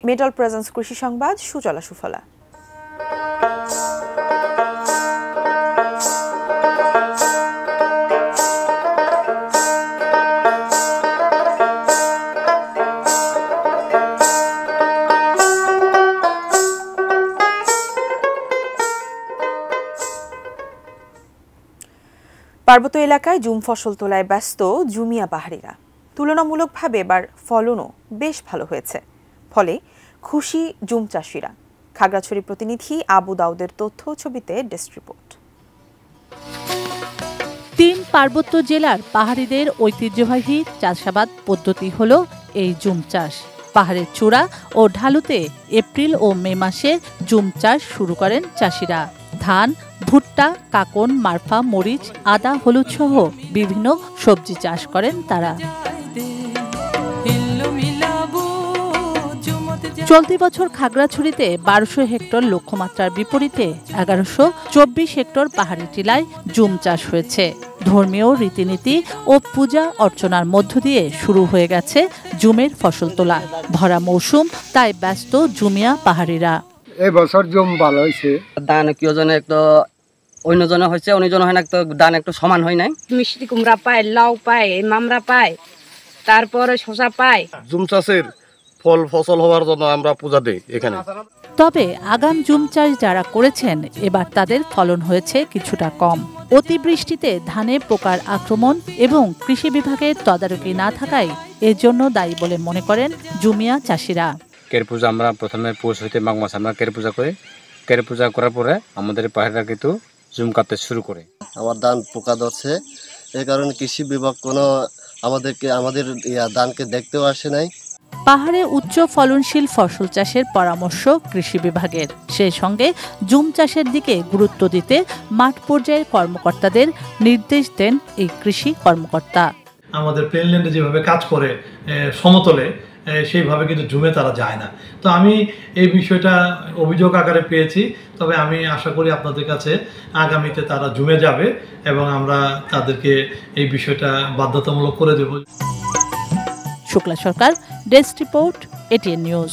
Metal presence কৃষি সংবাদ সুচলা সুফলা। পার্বত্য এলাকায় জুম ফসল তোলায় ব্যস্ত জুমিয়া পাহাড়িরা। তুলনামূলকভাবে এবার ফলনও বেশ ভালো হয়েছে, ফলে খুশি জুম চাষিরা। খাগড়াছড়ি প্রতিনিধি আবু দাউদের তথ্য ছবিতে ডেস্ক রিপোর্ট। ৩ পার্বত্য জেলার পাহাড়িদের ঐতিহ্যবাহী চাষাবাদ পদ্ধতি হল এই জুম চাষ। পাহাড়ের চূড়া ও ঢালুতে এপ্রিল ও মে মাসে জুম চাষ শুরু করেন চাষিরা। ধান, ভুট্টা, কাকন, মারফা, মরিচ, আদা, হলুদ সহ বিভিন্ন সবজি চাষ করেন তারা। চলতি বছর খাগড়াছড়িতে ১২০০ হেক্টর লক্ষ্যমাত্রার বিপরীতে ১১২৪ হেক্টর পাহাড়ি টিলায় জুম চাষ হয়েছে। ধর্মীয় রীতিনীতি ও পূজা অর্চনার মধ্য দিয়ে শুরু হয়ে গেছে জুমের ফসল তোলা। ভরা মৌসুম, তাই ব্যস্ত জুমিয়া পাহাড়িরা। এই বছর জুম ভালো হয়েছে। ধান কেউ জনে একটু অন্যজনে হয়েছে, অন্যজন হয় না, একটু ধান একটু সমান হয় নাই। মিষ্টি কুমড়া পায়, লাউ পায়, মামরা পায়, তারপরে শসা পায়। জুম চাষের ফল ফসল হওয়ার জন্য আমরা পূজা দিই এখানে। তবে আগাম জুম চাষ যারা করেছেন এবার তাদের ফলন হয়েছে কিছুটা কম। অতিবৃষ্টিতে ধানে পোকার আক্রমণ এবং কৃষি বিভাগের তদারকি না থাকায় এর জন্য দায়ী বলে মনে করেন জুমিয়া চাষিরা। কের পূজা আমরা প্রথমে পৌষ হইতে মাঘ মাস আমরা কের পূজা করি। কের পূজা করার পরে আমাদের পাহাড়িরা কিন্তু জুম কাটতে শুরু করে। আমার ধান পোকা ধরছে, এই কারণে কৃষি বিভাগ কোনো আমাদের ধানকে দেখতেও আসে নাই। পাহাড়ে উচ্চ ফলনশীল ফসল চাষের পরামর্শ কৃষি বিভাগের, সেই সঙ্গে জুম চাষের দিকে গুরুত্ব দিতে মাঠ পর্যায়ের কর্মকর্তাদের নির্দেশ দেন এই কৃষি কর্মকর্তা। আমাদের প্লেনল্যান্ডে যেভাবে কাজ করে সমতলে, সেইভাবে কিন্তু জুমে তারা যায় না। তো আমি এই বিষয়টা অভিযোগ আকারে পেয়েছি, তবে আমি আশা করি আপনাদের কাছে আগামীতে তারা জুমে যাবে এবং আমরা তাদেরকে এই বিষয়টা বাধ্যতামূলক করে দেব। শুক্লা সরকার, ডেস্ক রিপোর্ট, এটিএন নিউজ।